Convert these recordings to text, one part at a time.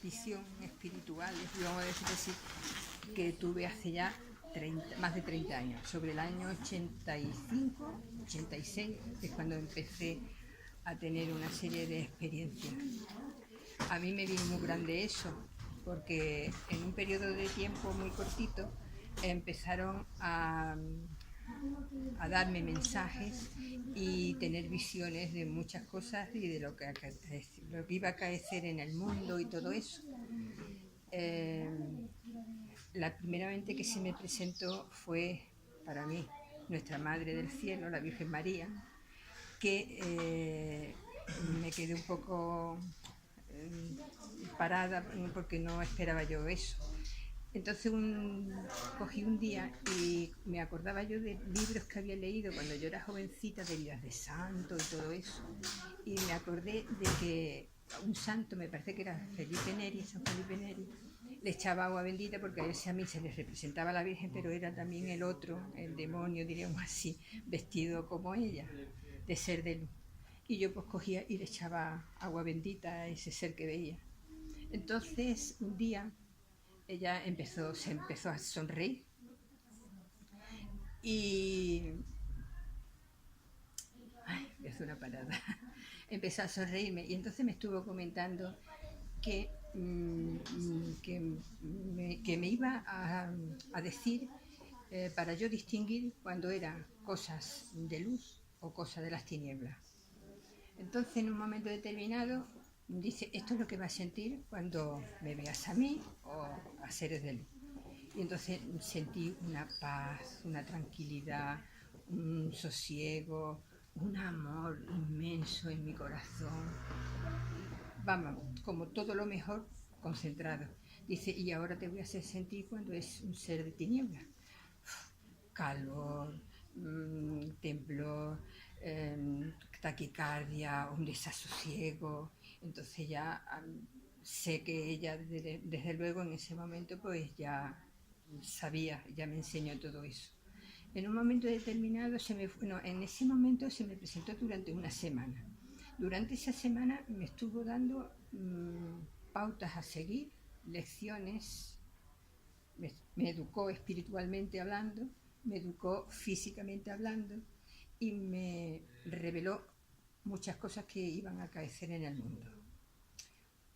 visión espiritual, vamos a decir así, que tuve hace ya más de 30 años. Sobre el año 85, 86, es cuando empecé a tener una serie de experiencias. A mí me vino muy grande eso, porque en un periodo de tiempo muy cortito empezaron a darme mensajes y tener visiones de muchas cosas y de lo que iba a acaecer en el mundo y todo eso. La primeramente que se me presentó fue para mí nuestra Madre del Cielo, la Virgen María, que me quedé un poco parada porque no esperaba yo eso. Entonces cogí un día y me acordaba yo de libros que había leído cuando yo era jovencita, de vidas de santo y todo eso. Y me acordé de que un santo, me parece que era Felipe Neri, San Felipe Neri, le echaba agua bendita porque a ese a mí se le representaba a la Virgen, pero era también el otro, el demonio, diríamos así, vestido como ella, de ser de luz. Y yo pues cogía y le echaba agua bendita a ese ser que veía. Entonces un día ella se empezó a sonreír y... Ay, me hace una parada. Empezó a sonreírme y entonces me estuvo comentando que me iba a decir para yo distinguir cuando eran cosas de luz o cosas de las tinieblas. Entonces, en un momento determinado, dice, esto es lo que vas a sentir cuando me veas a mí o a seres de luz. Y entonces sentí una paz, una tranquilidad, un sosiego, un amor inmenso en mi corazón. Vamos, como todo lo mejor concentrado. Dice, y ahora te voy a hacer sentir cuando es un ser de tinieblas. Calor, temblor, taquicardia, un desasosiego. Entonces ya sé que ella desde luego en ese momento pues ya sabía, ya me enseñó todo eso. En un momento determinado, en ese momento se me presentó durante una semana. Durante esa semana me estuvo dando pautas a seguir, lecciones, me educó espiritualmente hablando, me educó físicamente hablando y me reveló muchas cosas que iban a acaecer en el mundo.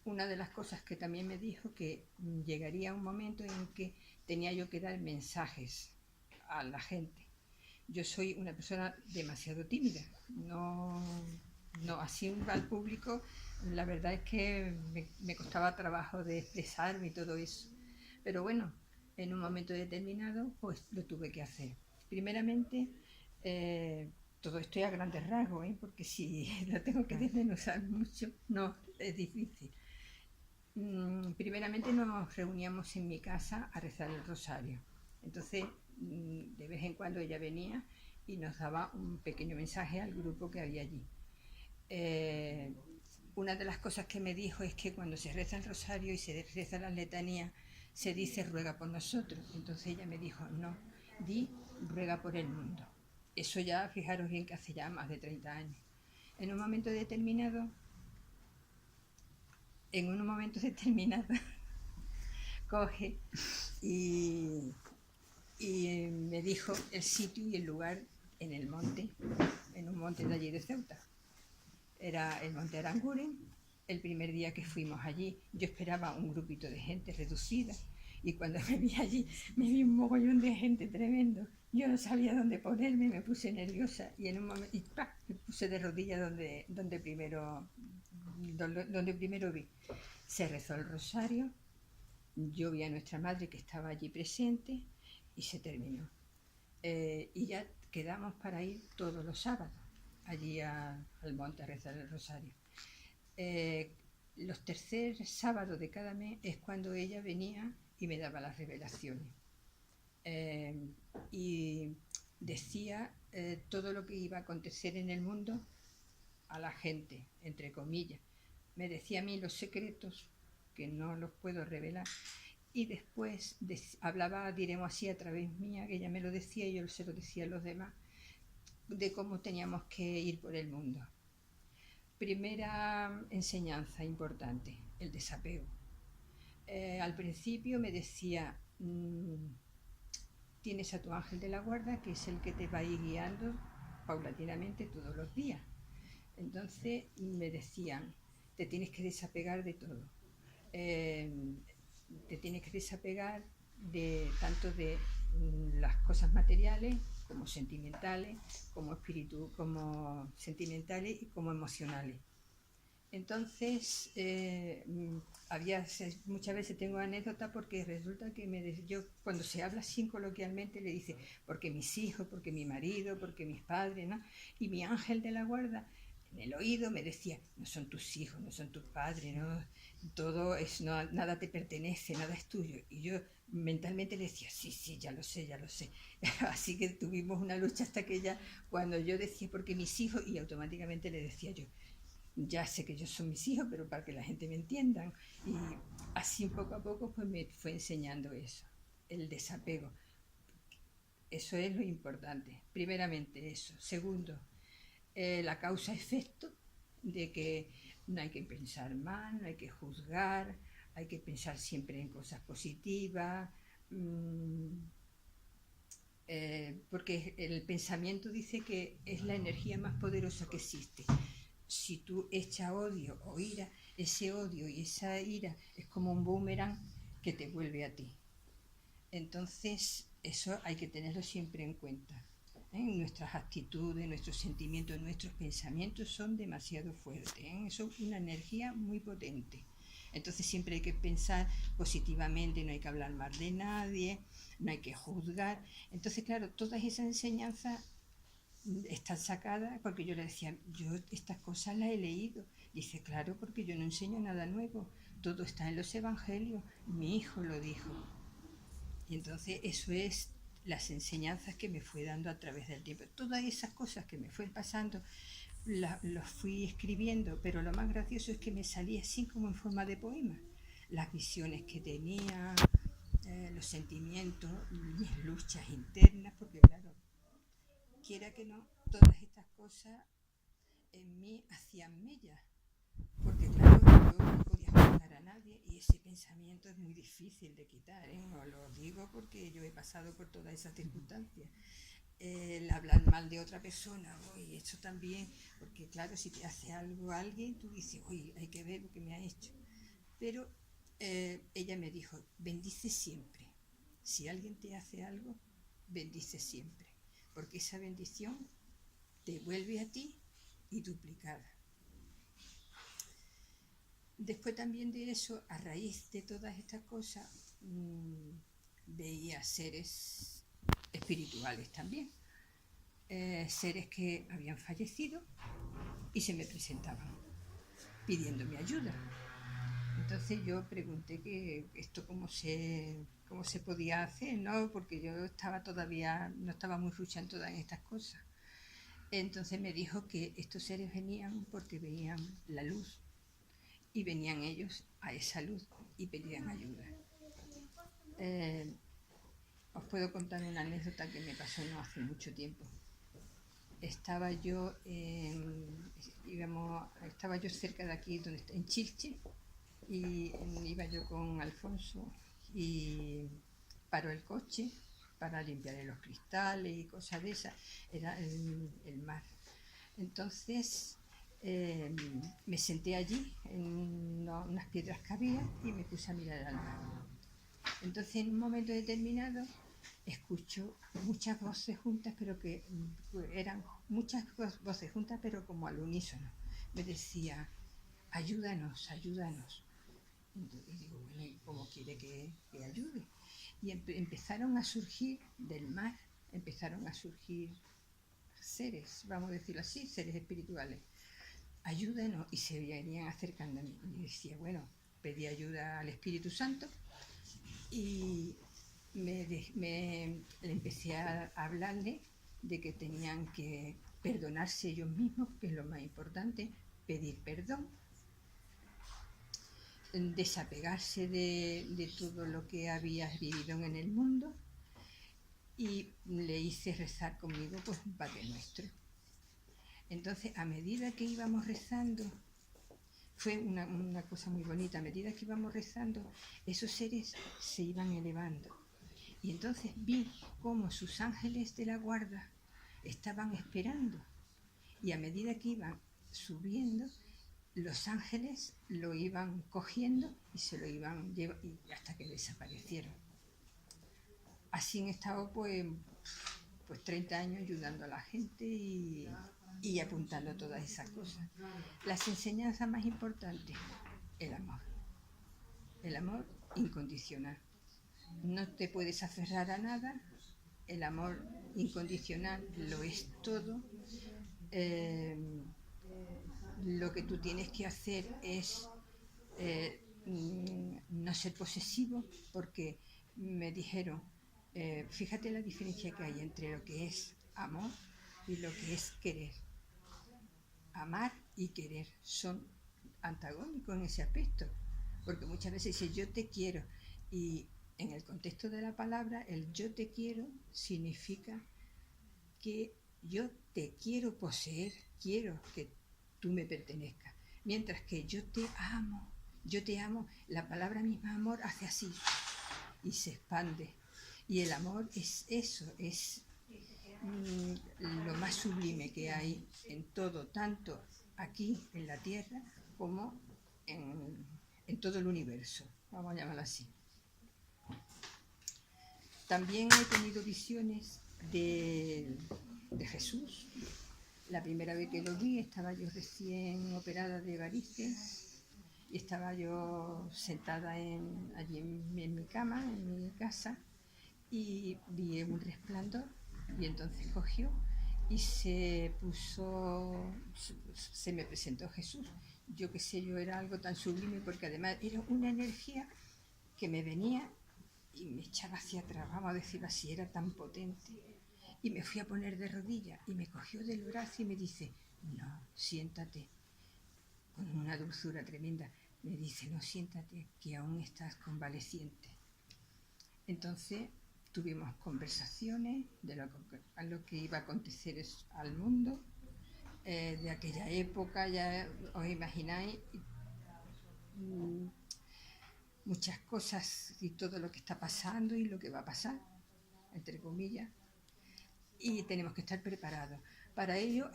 Una de las cosas que también me dijo que llegaría un momento en que tenía yo que dar mensajes a la gente. Yo soy una persona demasiado tímida, no así al público, la verdad es que me costaba trabajo de expresarme y todo eso. Pero bueno, en un momento determinado, pues lo tuve que hacer. Primeramente, todo esto a grandes rasgos, porque si lo tengo que desmenuzar mucho, no, es difícil. Primeramente nos reuníamos en mi casa a rezar el rosario. Entonces, de vez en cuando ella venía y nos daba un pequeño mensaje al grupo que había allí. Una de las cosas que me dijo es que cuando se reza el rosario y se reza la letanía, se dice ruega por nosotros. Entonces ella me dijo, no, di ruega por el mundo. Eso ya, fijaros bien que hace ya más de 30 años. En un momento determinado, coge y me dijo el sitio y el lugar en el monte, en un monte de allí de Ceuta. Era el monte Aranguren. El primer día que fuimos allí, yo esperaba un grupito de gente reducida y cuando me vi allí, me vi un mogollón de gente tremendo. Yo no sabía dónde ponerme, me puse nerviosa y en un momento me puse de rodillas donde primero vi. Se rezó el rosario, yo vi a nuestra madre que estaba allí presente y se terminó. Y ya quedamos para ir todos los sábados allí al monte a rezar el rosario. Los terceros sábados de cada mes es cuando ella venía y me daba las revelaciones. Y decía todo lo que iba a acontecer en el mundo a la gente, entre comillas. Me decía a mí los secretos, que no los puedo revelar, y después hablaba, diremos así, a través mía, que ella me lo decía y yo se lo decía a los demás, de cómo teníamos que ir por el mundo. Primera enseñanza importante, el desapego. Al principio me decía, tienes a tu ángel de la guarda, que es el que te va a ir guiando paulatinamente todos los días. Entonces me decían, te tienes que desapegar de todo. Eh, Te tienes que desapegar de tanto de las cosas materiales como sentimentales, como espíritu, como sentimentales y como emocionales. Entonces, muchas veces tengo anécdota porque resulta que yo cuando se habla así coloquialmente le dice, porque mis hijos, porque mi marido, porque mis padres, ¿no? Y mi ángel de la guarda en el oído me decía, no son tus hijos, no son tus padres, no, todo es, no, nada te pertenece, nada es tuyo. Y yo mentalmente le decía, sí, sí, ya lo sé, ya lo sé. Así que tuvimos una lucha hasta que ella, cuando yo decía, porque mis hijos, y automáticamente le decía yo, ya sé que ellos son mis hijos, pero para que la gente me entienda. Y así poco a poco pues me fue enseñando eso, el desapego. Eso es lo importante. Primeramente eso. Segundo, la causa-efecto de que no hay que pensar mal, no hay que juzgar, hay que pensar siempre en cosas positivas. Porque el pensamiento dice que es la energía más poderosa que existe. Si tú echas odio o ira, ese odio y esa ira es como un boomerang que te vuelve a ti. Entonces, eso hay que tenerlo siempre en cuenta. Nuestras actitudes, nuestros sentimientos, nuestros pensamientos son demasiado fuertes. Son una energía muy potente. Entonces siempre hay que pensar positivamente, no hay que hablar mal de nadie, no hay que juzgar. Entonces, claro, todas esas enseñanzas están sacadas porque yo le decía, yo estas cosas las he leído. Dice, claro, porque yo no enseño nada nuevo, todo está en los evangelios, mi hijo lo dijo. Y entonces eso es las enseñanzas que me fue dando a través del tiempo. Todas esas cosas que me fue pasando los fui escribiendo, pero lo más gracioso es que me salía así como en forma de poema. Las visiones que tenía, los sentimientos, mis luchas internas, porque claro, quiera que no, todas estas cosas en mí hacían mella, porque claro, yo no podía juzgar a nadie y ese pensamiento es muy difícil de quitar, ¿eh? Os lo digo porque yo he pasado por todas esas circunstancias. El hablar mal de otra persona, uy, esto también, porque claro, si te hace algo a alguien, tú dices, uy, hay que ver lo que me ha hecho. Pero ella me dijo, bendice siempre. Si alguien te hace algo, bendice siempre, porque esa bendición te vuelve a ti y duplicada. Después también de eso, a raíz de todas estas cosas, veía seres espirituales también, seres que habían fallecido y se me presentaban pidiéndome ayuda. Entonces yo pregunté que esto cómo se podía hacer, ¿no? Porque yo estaba todavía, no estaba muy rucha en todas estas cosas. Entonces me dijo que estos seres venían porque veían la luz y venían ellos a esa luz y pedían ayuda. Os puedo contar una anécdota que me pasó no hace mucho tiempo. Estaba yo cerca de aquí, en Chilche, y iba yo con Alfonso y paró el coche para limpiarle los cristales y cosas de esas. Era el mar. Entonces me senté allí en unas piedras que había y me puse a mirar al mar. Entonces en un momento determinado escucho muchas voces juntas, pero que eran muchas voces juntas, pero como al unísono. Me decía, ayúdanos, ayúdanos. Y digo, bueno, ¿y cómo quiere que ayude? Y empezaron a surgir del mar, empezaron a surgir seres, vamos a decirlo así, seres espirituales. Ayúdanos, y se venían acercando a mí. Y decía, bueno, pedí ayuda al Espíritu Santo y le empecé a hablarle de que tenían que perdonarse ellos mismos, que es lo más importante, pedir perdón, desapegarse de todo lo que habías vivido en el mundo, y le hice rezar conmigo pues un Padre Nuestro. Entonces, a medida que íbamos rezando, fue una cosa muy bonita. A medida que íbamos rezando, esos seres se iban elevando. Y entonces vi cómo sus ángeles de la guarda estaban esperando. Y a medida que iban subiendo, los ángeles lo iban cogiendo y se lo iban llevando hasta que desaparecieron. Así han estado pues 30 años ayudando a la gente y apuntando todas esas cosas. Las enseñanzas más importantes, el amor incondicional. No te puedes aferrar a nada, el amor incondicional lo es todo. Lo que tú tienes que hacer es no ser posesivo, porque me dijeron, fíjate la diferencia que hay entre lo que es amor y lo que es querer. Amar y querer son antagónicos en ese aspecto, porque muchas veces dice yo te quiero, y en el contexto de la palabra el yo te quiero significa que yo te quiero poseer, quiero que tú me pertenezcas, mientras que yo te amo, la palabra misma amor hace así y se expande, y el amor es eso, es lo más sublime que hay en todo, tanto aquí en la tierra como en todo el universo, vamos a llamarlo así. También he tenido visiones de Jesús. La primera vez que lo vi estaba yo recién operada de varices y estaba yo sentada allí en mi cama, en mi casa, y vi un resplandor y entonces cogió y se me presentó Jesús. Yo qué sé, yo era algo tan sublime porque además era una energía que me venía y me echaba hacia atrás, vamos a decirlo así, era tan potente. Y me fui a poner de rodillas y me cogió del brazo y me dice, no, siéntate, con una dulzura tremenda. Me dice, no, siéntate, que aún estás convaleciente. Entonces tuvimos conversaciones de lo que iba a acontecer al mundo, de aquella época, ya os imagináis, muchas cosas y todo lo que está pasando y lo que va a pasar, entre comillas, y tenemos que estar preparados. Para ello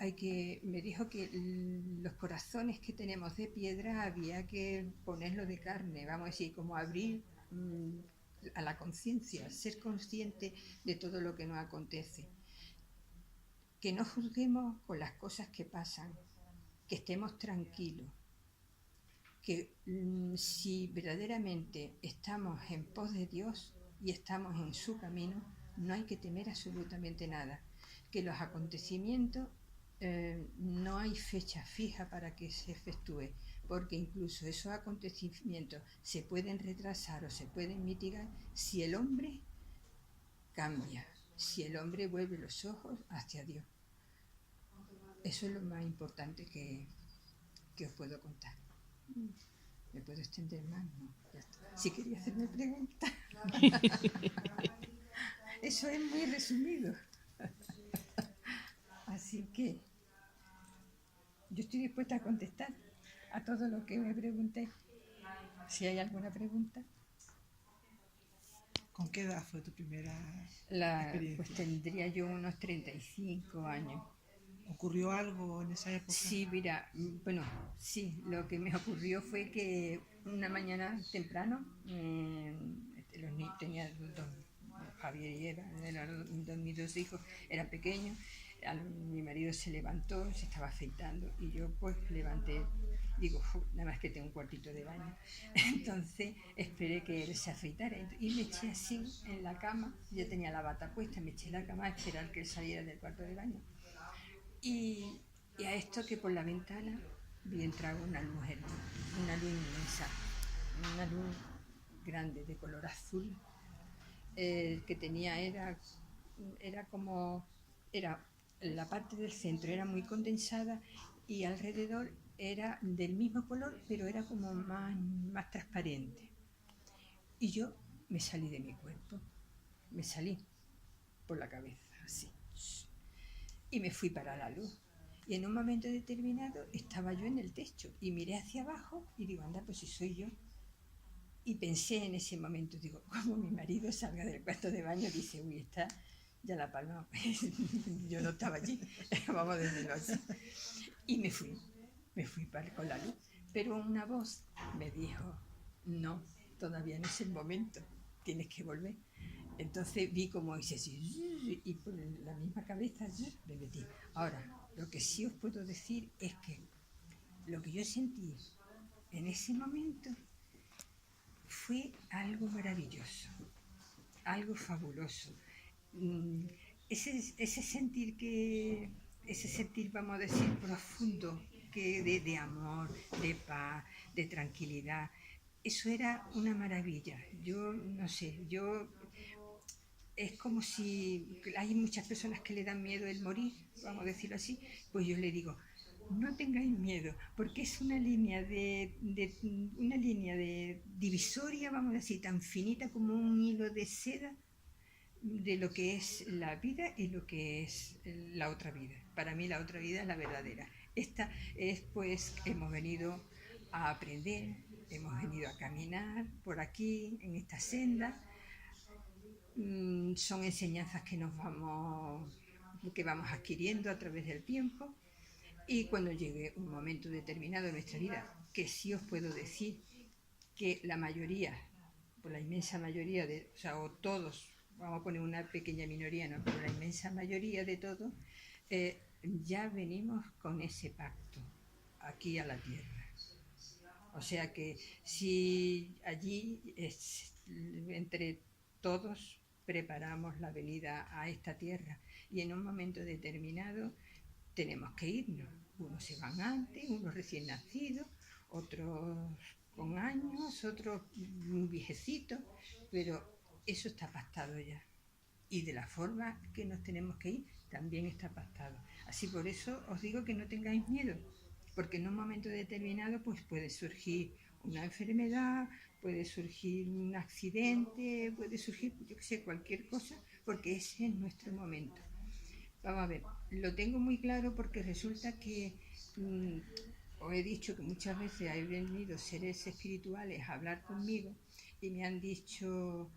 me dijo que los corazones que tenemos de piedra había que ponerlo de carne, vamos a decir, como abrir a la conciencia, ser consciente de todo lo que nos acontece. Que no juzguemos con las cosas que pasan, que estemos tranquilos, que si verdaderamente estamos en pos de Dios y estamos en su camino, no hay que temer absolutamente nada. Que los acontecimientos no hay fecha fija para que se efectúe, porque incluso esos acontecimientos se pueden retrasar o se pueden mitigar si el hombre cambia, si el hombre vuelve los ojos hacia Dios. Eso es lo más importante que os puedo contar. ¿Me puedo extender más? No, ya está. Si quería hacerme preguntas. Eso es muy resumido. Así que yo estoy dispuesta a contestar a todo lo que me pregunté. Si hay alguna pregunta. ¿Con qué edad fue tu primera experiencia? Pues tendría yo unos 35 años. ¿Ocurrió algo en esa época? Sí, mira, bueno, sí, lo que me ocurrió fue que una mañana temprano, los niños, tenía dos, Javier y Eva, mis dos hijos eran pequeños, mi marido se levantó, se estaba afeitando y yo pues levanté, digo, nada más que tengo un cuartito de baño, entonces esperé que él se afeitara y me eché así en la cama, yo tenía la bata puesta, me eché en la cama a esperar que él saliera del cuarto de baño. Y a esto que por la ventana vi entrar una luz inmensa, una luz grande de color azul, que tenía, era la parte del centro era muy condensada y alrededor era del mismo color, pero era como más transparente. Y yo me salí de mi cuerpo, me salí por la cabeza, así. Y me fui para la luz. Y en un momento determinado estaba yo en el techo y miré hacia abajo y digo, anda, pues si soy yo. Y pensé en ese momento, digo, como mi marido salga del cuarto de baño, dice, uy, está ya la palma. Yo no estaba allí, vamos a decirlo así. Y me fui con la luz. Pero una voz me dijo, no, todavía no es el momento, tienes que volver. Entonces vi como hice así, y por la misma cabeza me metí. Ahora, lo que sí os puedo decir es que lo que yo sentí en ese momento fue algo maravilloso, algo fabuloso. Ese sentir, vamos a decir, profundo, que de amor, de paz, de tranquilidad, eso era una maravilla. Yo no sé, es como si hay muchas personas que le dan miedo el morir, vamos a decirlo así, pues yo le digo, no tengáis miedo, porque es una línea una línea de divisoria, vamos a decir, tan finita como un hilo de seda de lo que es la vida y lo que es la otra vida. Para mí la otra vida es la verdadera. Esta es, pues, hemos venido a aprender, hemos venido a caminar por aquí, en esta senda. Son enseñanzas que vamos adquiriendo a través del tiempo. Y cuando llegue un momento determinado en nuestra vida, que sí os puedo decir que la mayoría, por la inmensa mayoría, o todos, vamos a poner una pequeña minoría, ¿no? Pero la inmensa mayoría de todos, ya venimos con ese pacto aquí a la tierra. O sea que si allí entre todos preparamos la venida a esta tierra y en un momento determinado tenemos que irnos. Unos se van antes, unos recién nacidos, otros con años, otros viejecitos, pero eso está pactado ya. Y de la forma que nos tenemos que ir, también está pactado. Así por eso os digo que no tengáis miedo, porque en un momento determinado pues puede surgir una enfermedad, puede surgir un accidente, puede surgir, yo que sé, cualquier cosa, porque ese es nuestro momento. Vamos a ver, lo tengo muy claro porque resulta que os he dicho que muchas veces han venido seres espirituales a hablar conmigo y me han dicho,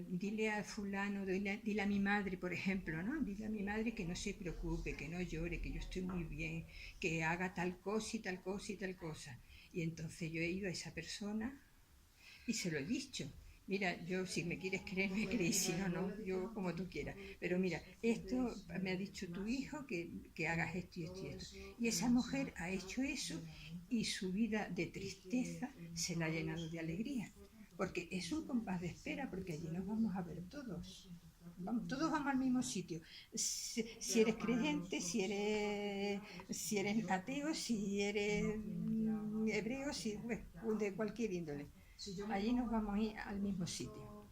dile a fulano, dile a mi madre, por ejemplo, ¿no? Dile a mi madre que no se preocupe, que no llore, que yo estoy muy bien, que haga tal cosa y tal cosa y tal cosa. Y entonces yo he ido a esa persona y se lo he dicho. Mira, yo si me quieres creer, me crees, si no, no, yo como tú quieras. Pero mira, esto me ha dicho tu hijo que hagas esto y esto y esto. Y esa mujer ha hecho eso y su vida de tristeza se la ha llenado de alegría. Porque es un compás de espera, porque allí nos vamos a ver todos. Todos vamos al mismo sitio. Si eres creyente, si eres ateo, si eres hebreo, de cualquier índole. Allí nos vamos a ir al mismo sitio.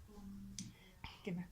¿Qué más?